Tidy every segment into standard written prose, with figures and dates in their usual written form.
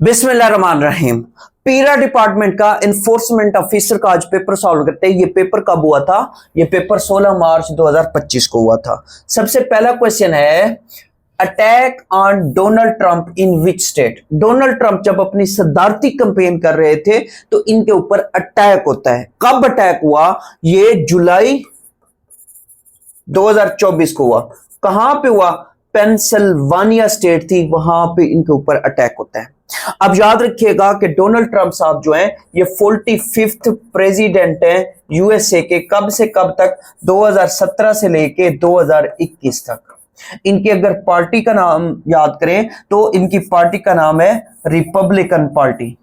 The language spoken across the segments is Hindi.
बिस्मिल्लाहिर्रहमानिर्रहीम। पीरा डिपार्टमेंट का इन्फोर्समेंट ऑफिसर का आज पेपर सॉल्व करते हैं। ये पेपर कब हुआ था? ये पेपर 16 मार्च 2025 को हुआ था। सबसे पहला क्वेश्चन है, attack on Donald Trump in which state? Donald Trump जब अपनी सदारती कैंपेन कर रहे थे तो इनके ऊपर अटैक होता है। कब अटैक हुआ? ये जुलाई 2024 को हुआ। कहां पे हुआ? पेंसिल्वानिया स्टेट थी, वहां पे इनके ऊपर अटैक होता है। अब याद रखिएगा कि डोनाल्ड ट्रंप साहब जो हैं ये 45th प्रेसिडेंट हैं यूएसए के। कब से कब तक? 2017 से लेके 2021 तक। इनकी अगर पार्टी का नाम याद करें तो इनकी पार्टी का नाम है रिपब्लिकन पार्टी।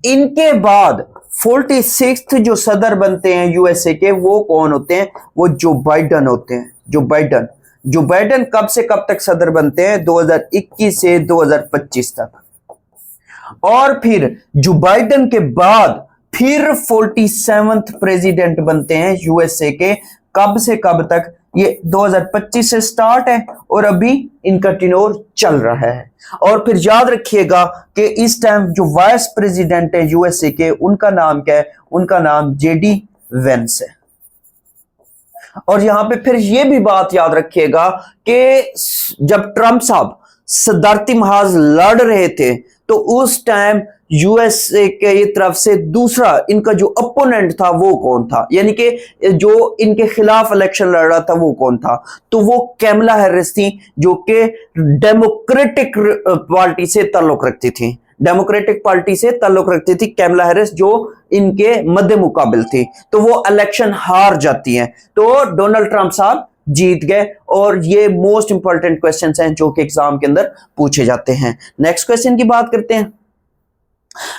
इनके बाद 46th जो सदर बनते हैं यूएसए के, वो कौन होते हैं? वो जो बाइडन होते हैं। जो बाइडन कब से कब तक सदर बनते हैं? 2021 से 2025 तक। और फिर जो बाइडन के बाद फिर 47th प्रेसिडेंट बनते हैं यूएसए के। कब से कब तक? ये 2025 से स्टार्ट है और अभी इनका टेन्योर चल रहा है। और फिर याद रखिएगा कि इस टाइम जो वाइस प्रेसिडेंट है यूएसए के, उनका नाम क्या है? उनका नाम जेडी वेंस है। और यहां पे फिर ये भी बात याद रखिएगा कि जब ट्रंप साहब सदारती महाज लड़ रहे थे तो उस टाइम यूएसए के तरफ से दूसरा इनका जो अपोनेंट था वो कौन था? यानी कि जो इनके खिलाफ इलेक्शन लड़ रहा था वो कौन था? तो वो कैमला हैरिस थी, जो कि डेमोक्रेटिक पार्टी से ताल्लुक रखती थी। डेमोक्रेटिक पार्टी से ताल्लुक रखती थी कैमला हैरिस, जो इनके मध्य मुकाबिल थी। तो वो इलेक्शन हार जाती हैं, तो डोनाल्ड ट्रंप साहब जीत गए। और ये मोस्ट इंपॉर्टेंट क्वेश्चंस हैं जो कि एग्जाम के अंदर पूछे जाते हैं। नेक्स्ट क्वेश्चन की बात करते हैं।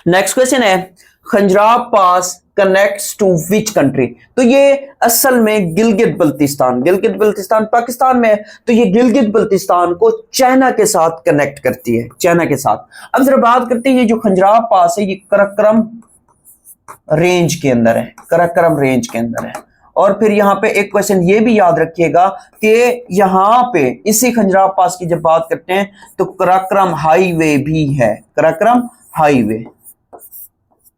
नेक्स्ट क्वेश्चन है, खंजराब पास कनेक्ट्स टू विच कंट्री? तो ये असल में गिलगित बल्तिस्तान पाकिस्तान में है, तो ये गिलगित बल्तिस्तान को चाइना के साथ कनेक्ट करती है, चाइना के साथ। अब जरा बात करते हैं, ये जो खंजराब पास है ये कराकोरम रेंज के अंदर है, कराकोरम रेंज के अंदर है। और फिर यहां पे एक क्वेश्चन ये भी याद रखिएगा कि यहां पे इसी खंजराब पास की जब बात करते हैं तो कराकोरम हाईवे भी है, कराकोरम हाईवे।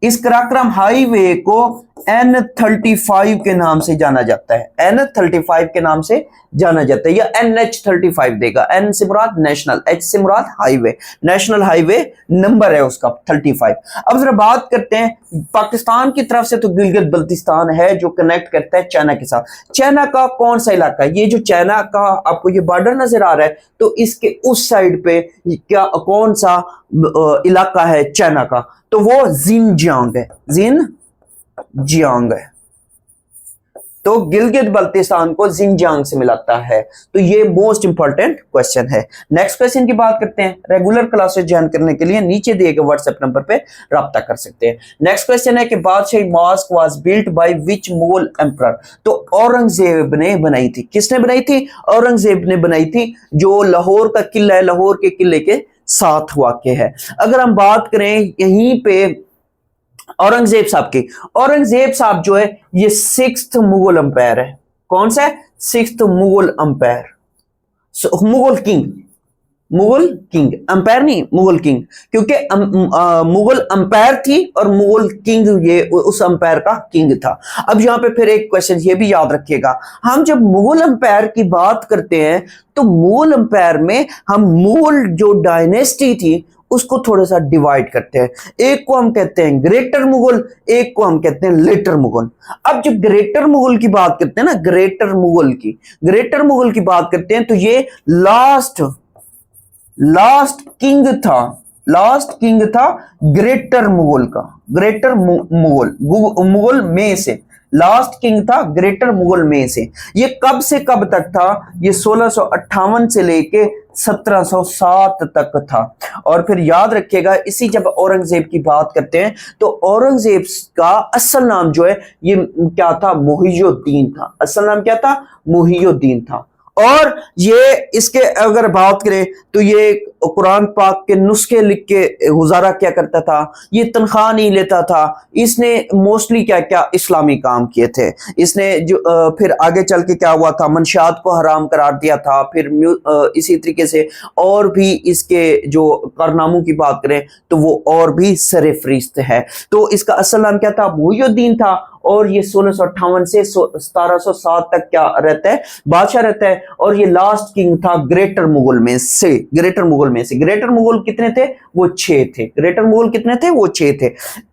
इस कराकोरम हाईवे को N35 के नाम से जाना जाता है, N35 के नाम से जाना जाता है, या NH35 देगा। N से मुराद नेशनल, H से मुराद हाईवे, नेशनल हाईवे नंबर है उसका 35। अब जरा बात करते हैं पाकिस्तान की तरफ से, तो गिलगित बल्तिस्तान है जो कनेक्ट करता है चाइना के साथ। चाइना का कौन सा इलाका है? ये जो चाइना का आपको ये बॉर्डर नजर आ रहा है, तो इसके उस साइड पे क्या कौन सा इलाका है चाइना का? तो वो जिनजियांग है, जिनजियांग है। तो गिलगित बल्तिस्तान को जिनजियांग से मिलाता है। तो ये मोस्ट इंपॉर्टेंट क्वेश्चन है। नेक्स्ट क्वेश्चन की बात करते हैं। रेगुलर क्लासेस ज्वाइन करने के लिए नीचे दिए गए व्हाट्सएप नंबर पे राब्ता कर सकते हैं। नेक्स्ट क्वेश्चन है कि Badshahi mosque was built by which Mughal emperor? तो औरंगजेब ने बनाई थी। किसने बनाई थी? औरंगजेब ने बनाई थी, जो लाहौर का किला है, लाहौर के किले के साथ वाक़ है। अगर हम बात करें यहीं पे औरंगजेब साहब की, औरंगजेब साहब जो है ये 6th मुगल अंपायर है। कौन सा है? 6th Mughal umpire, Mughal king, umpire नहीं, मुगल किंग। क्योंकि मुगल अंपायर थी और मुगल किंग ये उस अंपायर का किंग था। अब यहां पे फिर एक क्वेश्चन ये भी याद रखिएगा, हम जब मुगल अंपायर की बात करते हैं तो मुगल अंपायर में हम मुगल जो डायनेस्टी थी उसको थोड़ा सा डिवाइड करते हैं। एक को हम कहते हैं ग्रेटर मुगल, एक को हम कहते हैं लेटर मुगल। अब जब ग्रेटर मुगल की बात करते हैं ना, ग्रेटर मुगल की बात करते हैं, तो ये लास्ट किंग था ग्रेटर मुगल का, ग्रेटर मुगल में से लास्ट किंग था ग्रेटर मुगल में से। ये कब से कब तक था? ये 1658 से लेके 1707 तक था। और फिर याद रखिएगा, इसी जब औरंगजेब की बात करते हैं तो औरंगजेब का असल नाम जो है ये क्या था? मुहियुद्दीन था। असल नाम क्या था? मुहियुद्दीन था। और ये इसके अगर बात करें तो ये कुरान पाक के नुस्खे लिख के गुजारा क्या करता था, ये तनख्वाह नहीं लेता था, इसने मोस्टली क्या क्या इस्लामी काम किए थे। इसने जो फिर आगे चल के क्या हुआ था, मंशियात को हराम करार दिया था। फिर इसी तरीके से और भी इसके जो कारनामों की बात करें तो वो और भी सरफरिस्त है। तो इसका असल नाम क्या था, मुइजुद्दीन था। और ये 1658 से 1707 तक क्या रहता है, बादशाह रहता है। और ये लास्ट किंग था ग्रेटर मुगल में से। ग्रेटर मुगल कितने थे, वो 6 थे। ग्रेटर मुगल कितने थे, वो 6 थे।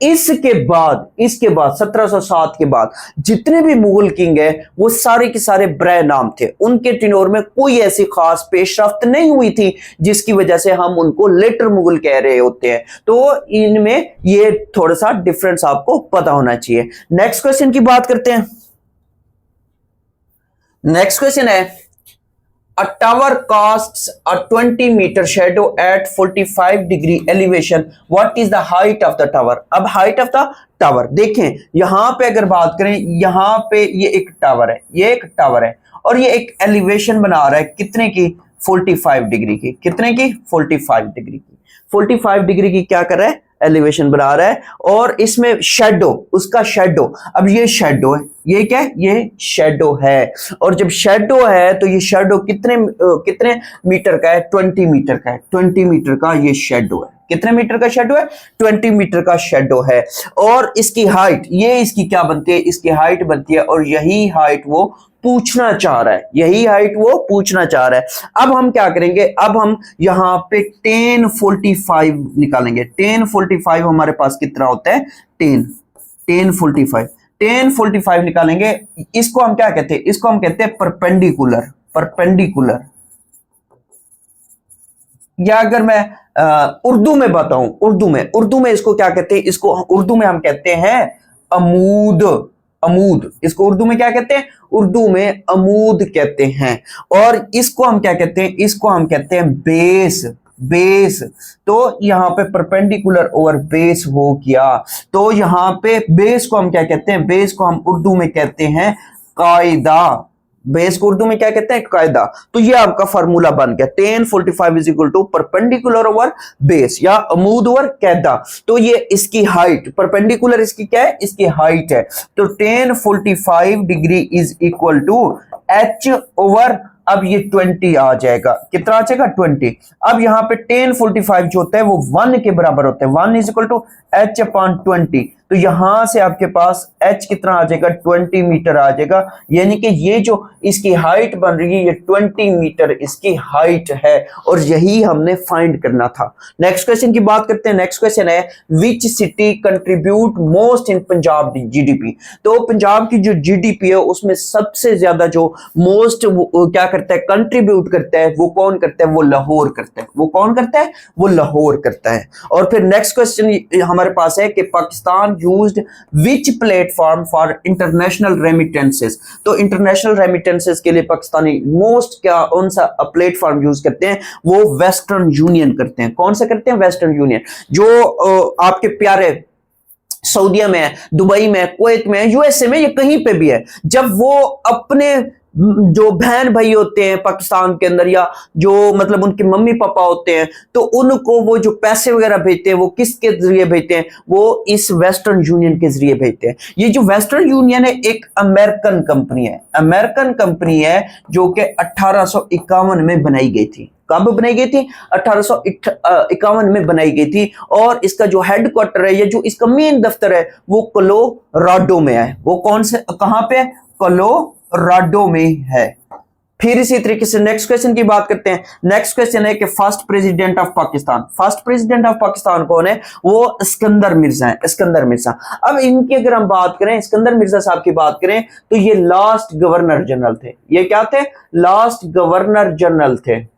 इसके बाद 1707 के बाद जितने भी मुगल किंग है वो सारे के सारे ब्रह नाम थे। उनके टिनोर में कोई ऐसी खास पेशरफ्त नहीं हुई थी जिसकी वजह से हम उनको लेटर मुगल कह रहे होते हैं। तो इनमें ये थोड़ा सा डिफरेंस आपको पता होना चाहिए। नेक्स्ट क्वेश्चन की बात करते हैं। नेक्स्ट क्वेश्चन है, a tower casts a 20 meter shadow at 45 degree elevation, what is the height of the tower? अब height of the tower देखें, यहां पे अगर बात करें, यहां पे ये एक टावर है, ये एक टावर है और ये एक एलिवेशन बना रहा है कितने की, 45 डिग्री की। कितने की, 45 डिग्री की। 45 डिग्री की क्या कर रहा है, एलिवेशन बना रहा है। और इसमें शेडो, उसका शेडो, अब ये शेडो है, ये क्या है, ये शेडो है। और जब शेडो है तो ये शेडो कितने मीटर का है, 20 मीटर का है। 20 मीटर का ये शेडो है। कितने मीटर का शेडो है, 20 मीटर का शेडो है। और इसकी हाइट, ये इसकी क्या बनती है, इसकी हाइट बनती है। और यही हाइट वो पूछना चाह रहा है, यही हाइट वो पूछना चाह रहा है। अब हम क्या करेंगे, अब हम यहां पे 1045 निकालेंगे। 1045 हमारे पास कितना होता है, 1045 निकालेंगे। इसको हम क्या कहते हैं, इसको हम कहते हैं परपेंडिकुलर। या अगर मैं उर्दू में बताऊं, उर्दू में इसको क्या कहते हैं, इसको उर्दू में हम कहते हैं अमूद। इसको उर्दू में क्या कहते हैं, उर्दू में अमूद कहते हैं। और इसको हम क्या कहते हैं, इसको हम कहते हैं बेस। तो यहां पे परपेंडिकुलर ओवर बेस हो गया। तो यहां पे बेस को हम क्या कहते हैं, बेस को हम उर्दू में कहते हैं कायदा। बेस को उर्दू में क्या कहते हैं, कायदा। तो ये आपका फार्मूला बन गया, 1045 is equal to perpendicular over base या अमूद ओवर कायदा। तो ये इसकी हाइट, परपेंडिकुलर इसकी क्या है, इसकी हाइट है। तो 1045 degree is equal to h over, अब ये 20 आ जाएगा। कितना आ जाएगा, 20। अब यहां पे 1045 जो होता है वो 1 के बराबर होता है। 1 is equal to h upon 20। तो यहां से आपके पास h कितना आ जाएगा, 20 मीटर आ जाएगा। यानी कि ये जो इसकी हाइट बन रही है, ये 20 मीटर इसकी हाइट है। और यही हमने फाइंड करना था। नेक्स्ट क्वेश्चन की बात करते हैं। नेक्स्ट क्वेश्चन है, which city contribute most in Punjab GDP. तो पंजाब की जो जीडीपी है उसमें सबसे ज्यादा जो मोस्ट क्या करता है, कंट्रीब्यूट करता है, वो कौन करता है, वो लाहौर करता है। वो कौन करता है, वो लाहौर करता है। और फिर नेक्स्ट क्वेश्चन हमारे पास है कि Pakistan used which platform for international remittances. तो इंटरनेशनल रेमिटेंसेस के लिए पाकिस्तानी मोस्ट क्या कौन सा प्लेटफॉर्म यूज करते हैं, वो वेस्टर्न यूनियन करते हैं। कौन सा करते हैं, वेस्टर्न यूनियन। जो आपके प्यारे सऊदीया में है, दुबई में, कुवैत में, यूएसए में, ये कहीं पे भी है, जब वो अपने जो बहन भाई होते हैं पाकिस्तान के अंदर, या जो मतलब उनके मम्मी पापा होते हैं, तो उनको वो जो पैसे वगैरह भेजते हैं वो किसके जरिए भेजते हैं, वो इस वेस्टर्न यूनियन के जरिए भेजते हैं। ये जो वेस्टर्न यूनियन है एक अमेरिकन कंपनी है जो कि 1851 में बनाई गई थी। कब बनाई गई थी, 1851 में बनाई गई थी। और इसका जो हेडक्वार्टर है, या जो इसका मेन दफ्तर है, वो कोलोराडो में है। वो कौन से, कहां पे है, कोलोराडो में है। फिर इसी तरीके से नेक्स्ट क्वेश्चन की बात करते हैं। नेक्स्ट क्वेश्चन है कि फर्स्ट प्रेसिडेंट ऑफ पाकिस्तान कौन है, वो सिकंदर मिर्जा है। सिकंदर मिर्जा। अब इनकी अगर हम बात करें, सिकंदर मिर्जा साहब की बात करें, तो ये लास्ट गवर्नर जनरल थे। ये क्या थे, लास्ट गवर्नर जनरल थे।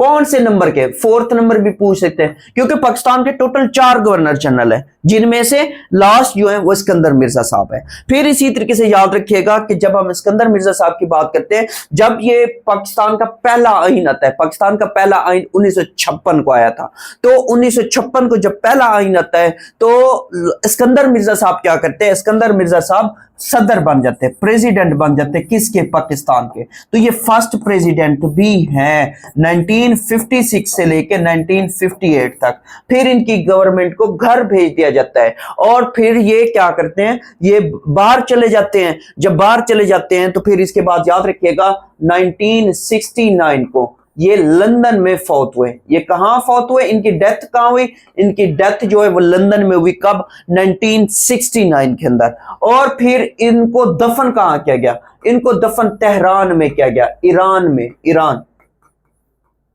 कौन से नंबर के, फोर्थ नंबर भी पूछ सकते हैं, क्योंकि पाकिस्तान के टोटल 4 गवर्नर जनरल है, जिनमें से लास्ट जो है वो सिकंदर मिर्जा साहब है। फिर इसी तरीके से याद रखिएगा कि जब हम सिकंदर मिर्जा साहब की बात करते हैं, जब ये पाकिस्तान का पहला आइन आता है, पाकिस्तान का पहला आइन 1956 को आया था, तो 1956 को जब पहला आइन आता है तो सिकंदर मिर्जा साहब क्या करते हैं, सिकंदर मिर्जा साहब सदर बन जाते हैं, प्रेसिडेंट बन जाते हैं, किसके, पाकिस्तान के। तो ये फर्स्ट प्रेसिडेंट भी हैं 1956 से लेकर 1958 तक। फिर इनकी गवर्नमेंट को घर भेज दिया जाता है और फिर ये क्या करते हैं, ये बाहर चले जाते हैं। जब बाहर चले जाते हैं तो फिर इसके बाद याद रखिएगा 1969 को ये लंदन में फौत हुए। ये कहां फौत हुए, इनकी डेथ कहां हुई, इनकी डेथ जो है वो लंदन में हुई। कब, 1969 के अंदर। और फिर इनको दफन कहां किया गया, इनको दफन तेहरान में किया गया, ईरान में, ईरान।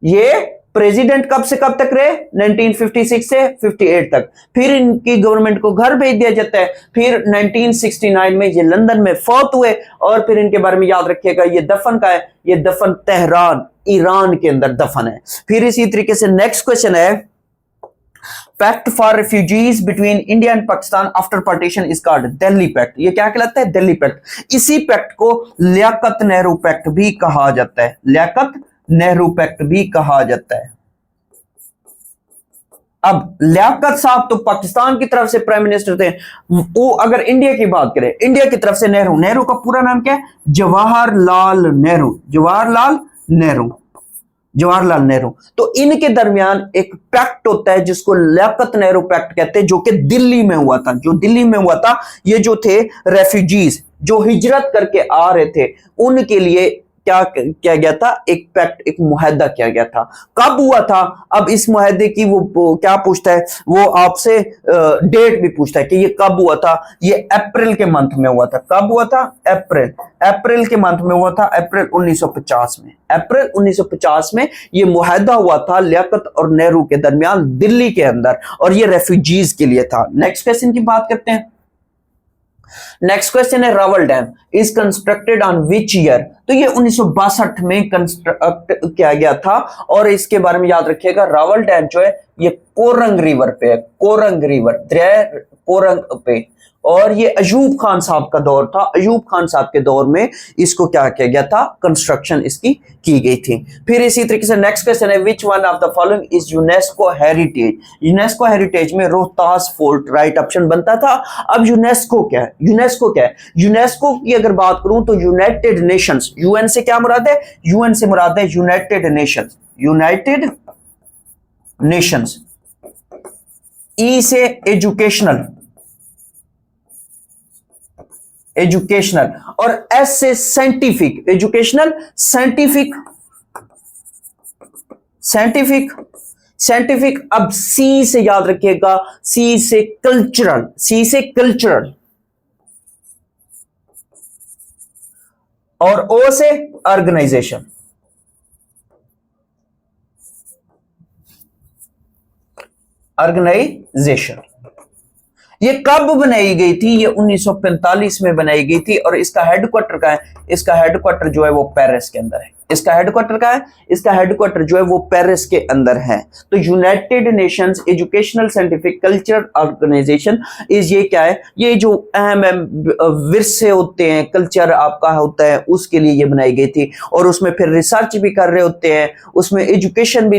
ये प्रेसिडेंट कब से कब तक रहे, 1956 से 58 तक। फिर इनकी गवर्नमेंट को घर भेज दिया जाता है। फिर 1969 में ये लंदन में फौत हुए और फिर इनके बारे में याद रखिएगा ये दफन का है, ये दफन तेहरान, ईरान के अंदर दफन है। फिर इसी तरीके से नेक्स्ट क्वेश्चन है, pact for refugees between India and Pakistan after partition is called Delhi pact. ये क्या कहलाता है, दिल्ली पैक्ट। इसी पैक्ट को लियाकत नेहरू पैक्ट भी कहा जाता है, लियाकत नेहरू पैक्ट भी कहा जाता है। अब लियाकत साहब तो पाकिस्तान की तरफ से प्राइम मिनिस्टर थे, वो अगर इंडिया की बात करें, इंडिया की तरफ से नेहरू, नेहरू का पूरा नाम क्या है, जवाहरलाल नेहरू, जवाहरलाल नेहरू, जवाहरलाल नेहरू। तो इनके दरमियान एक पैक्ट होता है जिसको लियाकत नेहरू पैक्ट कहते हैं, जो कि दिल्ली में हुआ था, जो दिल्ली में हुआ था। ये जो थे रेफ्यूजीज जो हिजरत करके आ रहे थे, उनके लिए क्या किया गया था, एक पैक्ट, एक मुआहदा किया गया था। कब हुआ था, अब इस मुआहदे की वो क्या पूछता है, वो आपसे डेट भी पूछता है कि ये कब हुआ था। ये अप्रैल के मंथ में हुआ था। कब हुआ था, अप्रैल, अप्रैल के मंथ में हुआ था, अप्रैल 1950 में, अप्रैल 1950 में ये मुआहदा हुआ था लियाकत और नेहरू के दरमियान दिल्ली के अंदर, और ये रेफ्यूजीज के लिए था। नेक्स्ट क्वेश्चन की बात करते हैं। नेक्स्ट क्वेश्चन है, Rawal dam is constructed on which year. तो ये 1962 में कंस्ट्रक्ट किया गया था, और इसके बारे में याद रखिएगा, रावल डैम जो है ये कोरंग रिवर पे है, कोरंग रिवर, दरिया कोरंग पे। और ये अयूब खान साहब का दौर था, अयूब खान साहब के दौर में इसको क्या किया गया था, कंस्ट्रक्शन इसकी की गई थी। फिर इसी तरीके से नेक्स्ट क्वेश्चन है, which one of the following is UNESCO heritage. UNESCO heritage में रोहतास फोर्ट राइट ऑप्शन बनता था। अब यूनेस्को क्या है, यूनेस्को क्या है, यूनेस्को की अगर बात करूं तो यूनाइटेड नेशंस, यूएन से क्या मुराद है, यूएन से मुराद है यूनाइटेड नेशंस, यूनाइटेड नेशंस। ई से एजुकेशनल, एजुकेशनल, और एस से scientific, educational, scientific, scientific, scientific. अब सी से याद रखिएगा, सी से कल्चरल, सी से कल्चरल, और ओ से ऑर्गेनाइजेशन, ऑर्गेनाइजेशन। ये कब बनाई गई थी, ये 1945 में बनाई गई थी, और इसका हेडक्वार्टर का है, इसका हेडक्वार्टर जो है वो पेरिस के अंदर है। इसका हेडक्वार्टर का है, इसका हेडक्वार्टर जो है वो पेरिस के अंदर है। तो United Nations Educational Scientific Culture Organisation is, ये क्या है, ये जो अहम विरसे होते हैं, कल्चर आपका होता है, उसके लिए ये बनाई गई थी। और उसमें फिर रिसर्च भी कर रहे होते हैं, उसमें एजुकेशन भी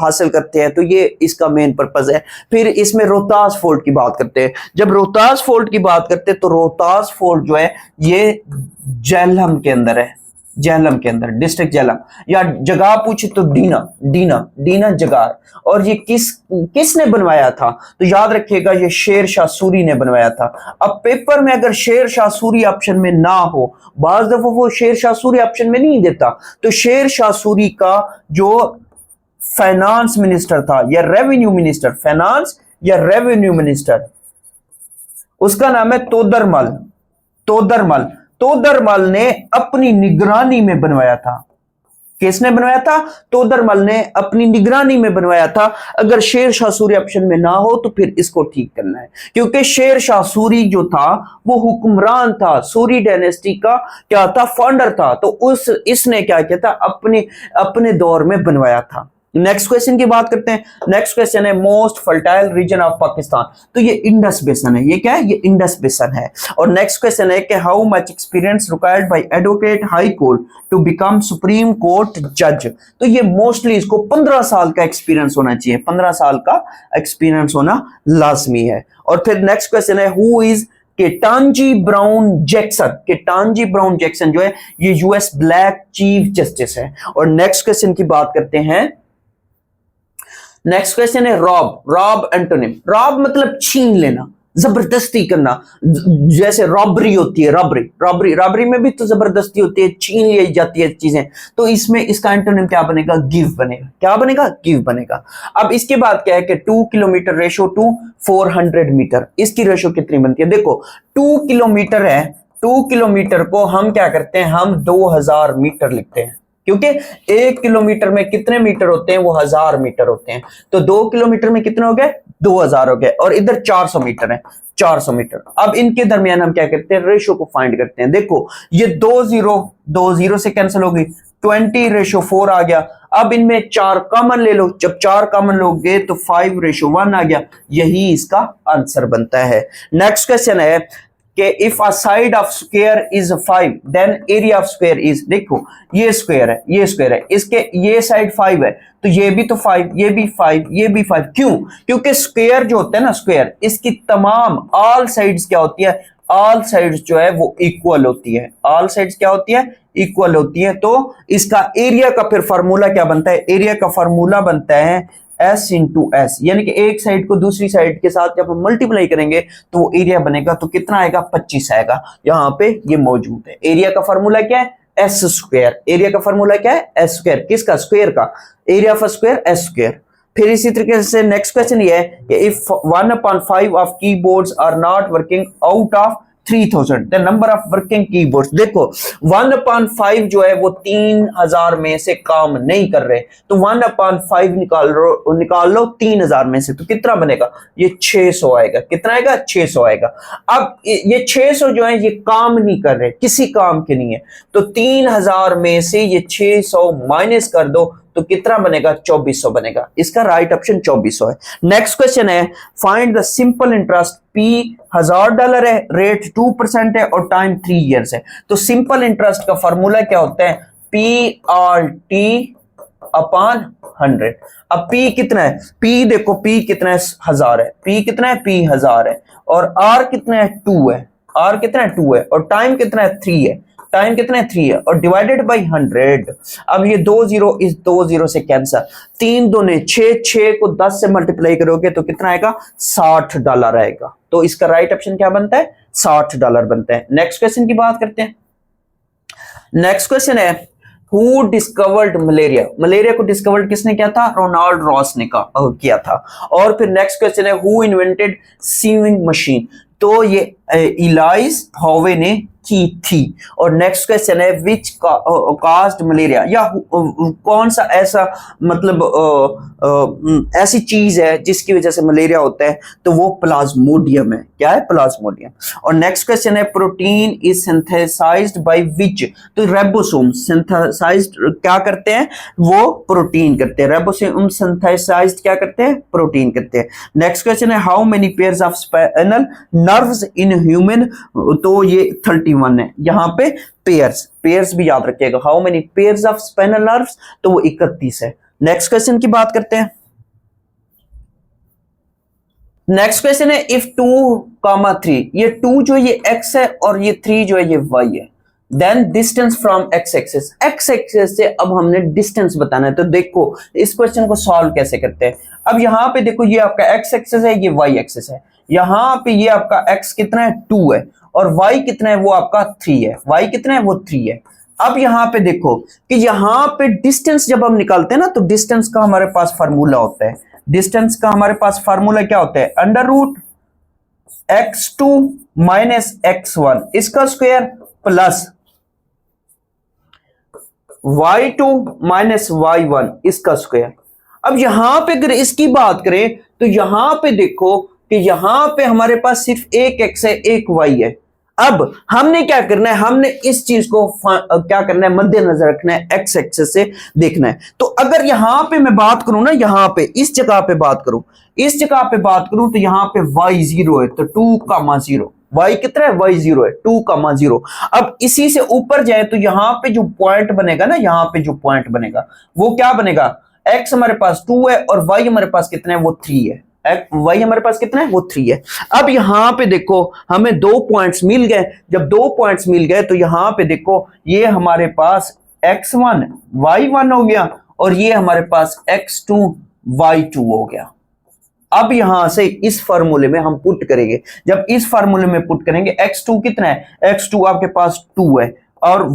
हासिल करते हैं, तो ये इसका मेन पर्पज है। फिर इसमें रोहतास फोर्ट की बात करते हैं। जब रोहतास फोर्ट की बात करते हैं तो रोहतास फोर्ट जो है ये जेहलम के अंदर है, जेहलम के अंदर, डिस्ट्रिक्ट जेहलम। या जगह पूछे तो डीना, डीना, डीना जगार। और ये किसने बनवाया था, तो याद रखिएगा ये शेर शाह सूरी ने बनवाया था। अब पेपर में अगर शेर शाह सूरी ऑप्शन में ना हो, बाज दफा वो शेर शाह सूरी ऑप्शन में नहीं देता, तो शेर शाह सूरी का जो फाइनेंस मिनिस्टर था या रेवेन्यू मिनिस्टर, फाइनेंस या रेवेन्यू मिनिस्टर, उसका नाम है तोदरमल, तोदरमल। तोदरमल ने अपनी निगरानी में बनवाया था। किसने बनवाया था, तोदरमल ने अपनी निगरानी में बनवाया था। अगर शेर शाह सूरी ऑप्शन में ना हो तो फिर इसको ठीक करना है, क्योंकि शेर शाह सूरी जो था वो हुक्मरान था, सूरी डायनेस्टी का क्या था, फाउंडर था। तो इसने क्या किया था, अपने दौर में बनवाया था। नेक्स्ट क्वेश्चन की बात करते हैं। नेक्स्ट क्वेश्चन है most fertile reason of Pakistan. तो ये इंडस बेसन है। ये क्या है? ये इंडस बेसन है। और नेक्स्ट क्वेश्चन है कि how much experience required by advocate high court to become supreme court जज। तो ये मोस्टली इसको 15 साल का एक्सपीरियंस होना चाहिए। 15 साल का एक्सपीरियंस होना लाजमी है। और फिर नेक्स्ट क्वेश्चन है who is Ketanji Brown Jackson. Ketanji Brown Jackson जो है ये यूएस ब्लैक चीफ जस्टिस है। और नेक्स्ट क्वेश्चन की बात करते हैं। नेक्स्ट क्वेश्चन है रॉब एंटोनिम। रॉब मतलब छीन लेना, जबरदस्ती करना। जैसे रॉबरी होती है, रॉबरी में भी तो जबरदस्ती होती है, छीन ली जाती है चीजें। तो इसमें इसका एंटोनिम क्या बनेगा? गिव बनेगा। क्या बनेगा? गिव बनेगा। अब इसके बाद क्या है कि 2 किलोमीटर रेशो टू 400 मीटर, इसकी रेशो कितनी बनती है? देखो 2 किलोमीटर है, 2 किलोमीटर को हम क्या करते हैं? हम 2000 मीटर लिखते हैं, क्योंकि 1 किलोमीटर में कितने मीटर होते हैं? वो 1000 मीटर होते हैं। तो 2 किलोमीटर में कितने हो गए? 2000 हो गए। और इधर 400 मीटर है, 400 मीटर। अब इनके दरमियान हम क्या करते हैं? रेशो को फाइंड करते हैं। देखो ये 2 0 से कैंसिल होगी, 20:4 आ गया। अब इनमें 4 कॉमन ले लो, जब 4 कॉमन लोगे तो 5:1 आ गया। यही इसका आंसर बनता है। नेक्स्ट क्वेश्चन है कि if a side of square is 5 then area of square is. देखो ये स्क्वायर है, ये स्क्वायर है, इसके ये साइड 5 है, तो ये भी तो 5, ये भी 5, ये भी 5। क्यों? क्योंकि स्क्वायर जो होता है ना, स्क्वायर, इसकी तमाम ऑल साइड्स क्या होती है? ऑल साइड्स जो है वो इक्वल होती है। ऑल साइड्स क्या होती है? इक्वल होती है। तो इसका एरिया का फिर फार्मूला क्या बनता है? एरिया का फार्मूला बनता है S इंटू एस, यानी कि एक साइड को दूसरी साइड के साथ जब हम मल्टीप्लाई करेंगे तो वो एरिया बनेगा। तो कितना आएगा? 25 आएगा। यहां पे ये मौजूद है। एरिया का फार्मूला क्या है? S square. एरिया का फार्मूला क्या है? S square. किसका? स्क्वायर का। Area of square s square. फिर इसी तरीके से नेक्स्ट क्वेश्चन ये है कि if 1/5 of keyboards are not working out of 3000 the number of working keyboards. देखो 1/5 जो है वो 3000 में से काम नहीं कर रहे, तो 1/5 निकाल लो 3000 में से, तो कितना बनेगा? ये 600 आएगा। कितना आएगा? 600 आएगा। अब ये 600 जो है ये काम नहीं कर रहे, किसी काम के नहीं है, तो 3000 में से ये 600 माइनस कर दो तो कितना बनेगा? 2400 बनेगा। इसका राइट ऑप्शन 2400 है। नेक्स्ट क्वेश्चन है find the simple interest. P $1000 है, रेट 2% है और टाइम 3 इयर्स है। तो सिंपल इंटरेस्ट का फॉर्मूला क्या होता है? PRT upon 100। अब P कितना है? P देखो P कितना है? 1000 है। P कितना है? P 1000 है। और R कितना है? 2 है। R कितना है? 2 है। और टाइम कितना है? 3 है। टाइम कितना है? 3 है। और डिवाइडेड बाई 100। अब ये 2 0 इस 2 0 से कैंसिल, 3 दूने 6, 6 को 10 से मल्टीप्लाई करोगे तो कितना आएगा? $60 आएगा। तो इसका राइट ऑप्शन क्या बनता है? $60 बनता है। नेक्स्ट क्वेश्चन की बात करते हैं। नेक्स्ट क्वेश्चन है हु डिस्कवर्ड मलेरिया। मलेरिया को डिस्कवर्ड किसने किया था? रोनाल्ड रॉस ने किया था। और फिर नेक्स्ट क्वेश्चन है हु इन्वेंटेड सीविंग मशीन। तो ये इलाइस हॉवे ने की थी। और नेक्स्ट क्वेश्चन है विच कास्ट मलेरिया, या कौन सा ऐसा मतलब ऐसी चीज है जिसकी वजह से मलेरिया होता है? तो वो प्लाज्मोडियम है। क्या है? प्लाज्मोडियम। और नेक्स्ट क्वेश्चन है protein is synthesised by which. तो रेबोसोम सिंथेसाइज्ड क्या करते हैं? वो प्रोटीन करते हैं। रेबोसोम सिंथेसाइज्ड क्या करते हैं? प्रोटीन करते हैं। नेक्स्ट क्वेश्चन है how many pairs of spinal nerves in human. तो ये 31 है। यहां पे पेयर्स भी याद रखिएगा। How many pairs of spinal nerves? तो वो 31 है। नेक्स्ट क्वेश्चन की बात करते हैं। नेक्स्ट क्वेश्चन है इफ 2, 3, ये 2 जो ये x है और ये 3 जो है ये y है, then distance from x axis. x axis से अब हमने डिस्टेंस बताना है। तो देखो इस क्वेश्चन को सॉल्व कैसे करते हैं। अब यहां पे देखो ये आपका x एक्सिस है, ये y एक्सिस है। यहां पे ये आपका x कितना है? 2 है। और y कितना है? वो आपका 3 है। y कितना है? वो 3 है। अब यहां पे देखो कि यहां पे डिस्टेंस जब हम निकालते हैं ना, तो डिस्टेंस का हमारे पास फार्मूला होता है। डिस्टेंस का हमारे पास फार्मूला क्या होता है? √x2 माइनस x1 इसका square plus y2 minus y1 इसका स्क्वायर। अब यहां पे अगर इसकी बात करें तो यहां पे देखो कि यहां पे हमारे पास सिर्फ एक x है, एक y है। अब हमने क्या करना है, हमने इस चीज को क्या करना है, मद्देनजर रखना है, एक्स एक्सेस से देखना है। तो अगर यहां पे मैं बात करूं ना, यहां पे इस जगह पे बात करूं, इस जगह पे बात करूं तो यहां पे y 0 है, तो 2,0, y कितना है, y 0 है, 2,0। अब इसी से ऊपर जाए तो यहां पे जो पॉइंट बनेगा ना, यहां पे जो पॉइंट बनेगा वो क्या बनेगा, x हमारे पास 2 है और y हमारे पास कितना है, वो 3 है। y हमारे पास कितना है, वो 3 है। अब यहां पे देखो हमें दो पॉइंट्स मिल गए, जब दो पॉइंट्स मिल गए तो यहां पे देखो ये हमारे पास x1 y1 हो गया और ये हमारे पास x2 y2 हो गया। अब यहां से इस फार्मूले में हम पुट करेंगे, जब इस फार्मूले में पुट करेंगे x2 कितना है, x2 आपके पास 2 है और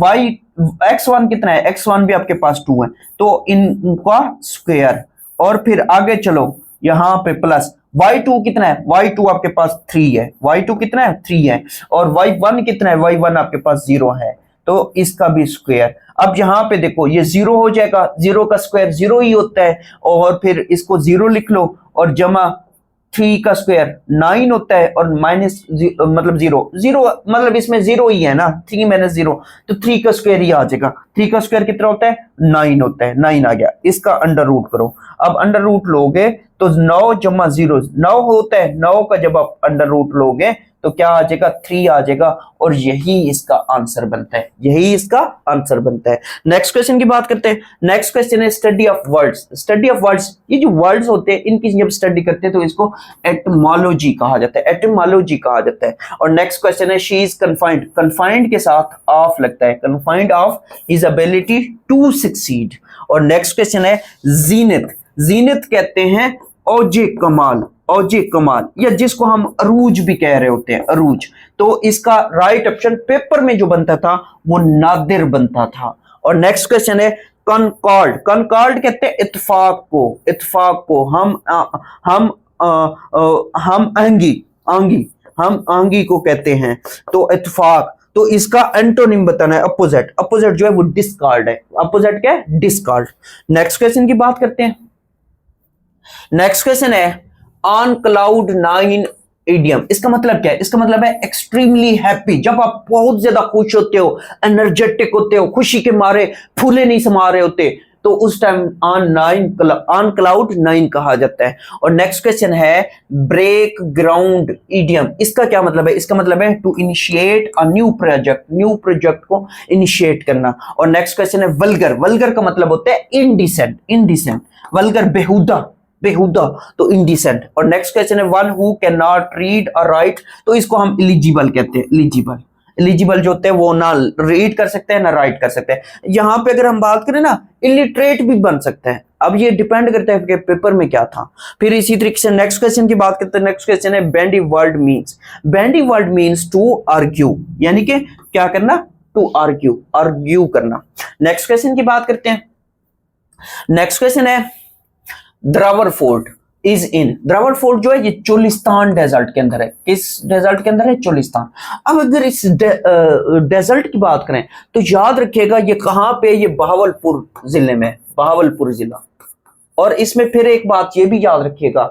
x1 कितना है, x1 भी आपके पास 2 है, तो इनका स्क्वायर और फिर आगे चलो यहां पे प्लस y2 कितना है, y2 आपके पास 3 है, y2 कितना है, 3 है और y1 कितना है, y1 आपके पास 0 है, तो इसका भी स्क्वायर। अब यहां पे देखो ये 0 हो जाएगा, 0 का स्क्वायर 0 ही होता है और फिर इसको 0 लिख लो और जमा 3 का स्क्वायर 9 होता है और माइनस मतलब 0 मतलब इसमें 0 ही है ना, 3 माइनस 0 तो 3 का स्क्वायर ही आ जाएगा। 3 का स्क्वायर कितना होता है, 9 होता है, 9 आ गया। इसका अंडर रूट करो, अब अंडर रूट लोगे तो 9 जमा 0 9 होता है, 9 का जब आप अंडर रूट लोगे तो क्या आ जाएगा, 3 आ जाएगा और यही इसका आंसर बनता है, यही इसका आंसर बनता है। नेक्स्ट क्वेश्चन की बात करते हैं। नेक्स्ट क्वेश्चन है study of words. Study of words, ये जो वर्ड्स होते हैं इनकी जब स्टडी करते हैं तो इसको एटिमोलॉजी कहा जाता है, एटिमोलॉजी कहा जाता है। और नेक्स्ट क्वेश्चन है शी इज कन्फाइंड। कन्फाइंड के साथ ऑफ लगता है, confined of his ability to succeed. और नेक्स्ट क्वेश्चन है जीनत। जीनत कहते हैं औजे कमाल, औजे कमाल, या जिसको हम अरूज भी कह रहे होते हैं, अरूज। तो इसका राइट ऑप्शन पेपर में जो बनता था वो नादिर बनता था। और नेक्स्ट क्वेश्चन है कनकॉर्ड। कनकॉर्ड कहते हैं इत्तेफाक को, इत्तेफाक को। हम आंगी, आंगी, हम आंगी को कहते हैं, तो इत्तेफाक। तो इसका एंटोनिम बताना है, अपोजिट। अपोजिट जो है वो डिस्कार्ड है, अपोजिट क्या है, डिस्कार्ड। नेक्स्ट क्वेश्चन की बात करते हैं। नेक्स्ट क्वेश्चन है ऑन क्लाउड 9 इडियम। इसका मतलब क्या है, इसका मतलब है एक्सट्रीमली हैप्पी। जब आप बहुत ज्यादा खुश होते हो, एनर्जेटिक होते हो, खुशी के मारे फूले नहीं समा रहे होते, तो उस टाइम ऑन क्लाउड 9 कहा जाता है। और नेक्स्ट क्वेश्चन है ब्रेक ग्राउंड इडियम। इसका क्या मतलब है, इसका मतलब है to initiate a new project, new project को इनिशिएट करना। और नेक्स्ट क्वेश्चन है वल्गर। वल्गर का मतलब होता है इनडिसेंट, इनडिसेंट। वल्गर बेहुदा, बेहुदा, तो इंडिसेंट। और नेक्स्ट क्वेश्चन है one who can not read और राइट, तो इसको हम इलिजिबल कहते हैं, इलिजिबल। इलिजिबल जो होते हैं वो ना रीड कर सकते हैं ना राइट कर सकते हैं। यहां पे अगर हम बात करें ना, इलिटरेट भी बन सकता है। अब ये डिपेंड करता है कि पेपर में क्या था। फिर इसी तरीके से नेक्स्ट क्वेश्चन की बात करते हैं। नेक्स्ट क्वेश्चन है bandy word means. Bandy word means to argue, यानी कि क्या करना, टू आर्ग्यू, आर्ग्यू करना। नेक्स्ट क्वेश्चन की बात करते हैं। नेक्स्ट क्वेश्चन है Derawar fort is in. Derawar fort जो है ये चोलिस्तान डेजर्ट के अंदर है। किस डेजर्ट के अंदर है, चोलिस्तान। अब अगर इस डेजर्ट की बात करें तो याद रखिएगा ये कहां पे, ये बहावलपुर जिले में, बहावलपुर जिला। और इसमें फिर एक बात ये भी याद रखिएगा,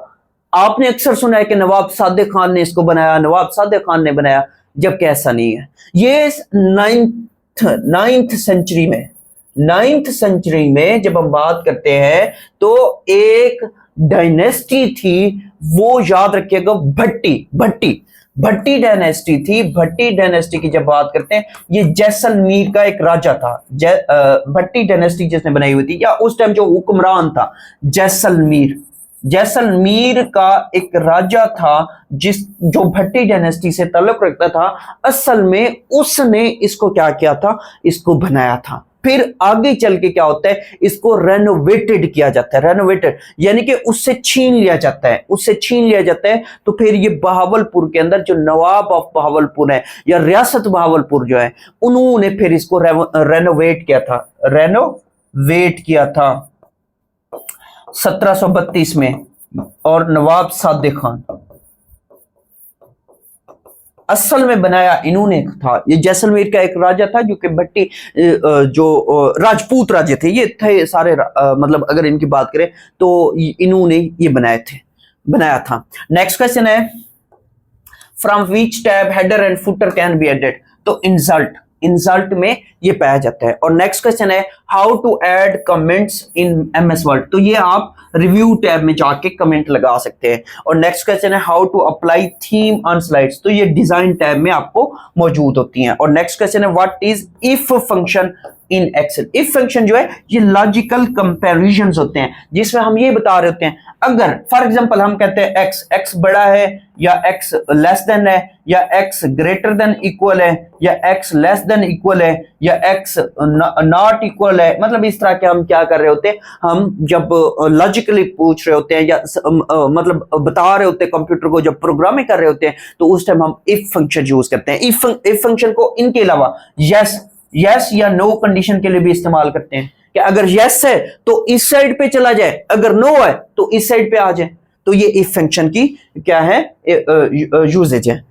आपने अक्सर सुना है कि नवाब सादिक खान ने इसको बनाया, नवाब सादिक खान ने बनाया, जबकि ऐसा नहीं है। ये 9th सेंचुरी में, 9th सेंचुरी में जब हम बात करते हैं तो एक डायनेस्टी थी, वो याद रखिएगा भट्टी, भट्टी, भट्टी डायनेस्टी थी। भट्टी डायनेस्टी की जब बात करते हैं, ये जैसलमेर का एक राजा था। भट्टी डायनेस्टी जिसने बनाई हुई थी, या उस टाइम जो हुक्मरान था जैसलमेर, जैसलमेर का एक राजा था जो भट्टी डायनेस्टी से ताल्लुक रखता था। असल में उसने इसको क्या किया था, इसको बनाया था। फिर आगे चल के क्या होता है, इसको रेनोवेटेड किया जाता है। रेनोवेटेड यानी कि उससे छीन लिया जाता है, उससे छीन लिया जाता है। तो फिर ये बहावलपुर के अंदर जो नवाब ऑफ बहावलपुर है या रियासत बहावलपुर जो है, उन्होंने फिर इसको रेनोवेट किया था, रेनोवेट किया था 1732 में। और नवाब सादिक खान असल में बनाया इन्होंने था। ये जैसलमेर का एक राजा था जो कि भट्टी जो राजपूत राजे थे, ये थे सारे मतलब अगर इनकी बात करें तो इन्होंने ये बनाए थे, बनाया था। नेक्स्ट क्वेश्चन है from which tab header and footer can be added, तो इंसल्ट में ये पाया जाता है। और नेक्स्ट क्वेश्चन है how to add comments in MS Word, तो ये आप रिव्यू टैब में जाके कमेंट लगा सकते हैं। और नेक्स्ट क्वेश्चन है how to apply theme on slides, तो ये डिजाइन टैब में आपको मौजूद होती हैं। और नेक्स्ट क्वेश्चन है what is if function in Excel, if function जो है ये लॉजिकल कंपैरिजंस होते हैं जिसमें हम ये बता रहे होते हैं अगर फॉर एग्जांपल हम कहते हैं एक्स बड़ा है या एक्स लेस देन है या एक्स ग्रेटर देन इक्वल है या एक्स लेस देन इक्वल है या एक्स नॉट इक्वल है, मतलब इस तरह के हम क्या कर रहे होते हैं, हम जब लॉजिकली पूछ रहे होते हैं या मतलब बता रहे होते हैं कंप्यूटर को, जब प्रोग्रामिंग कर रहे होते हैं तो उस टाइम हम इफ फंक्शन यूज करते हैं। इफ फंक्शन को इनके अलावा यस या नो कंडीशन के लिए भी इस्तेमाल करते हैं कि अगर यस है तो इस साइड पे चला जाए, अगर नो है तो इस साइड पे आ जाए, तो ये इफ फंक्शन की क्या है यूजेज है।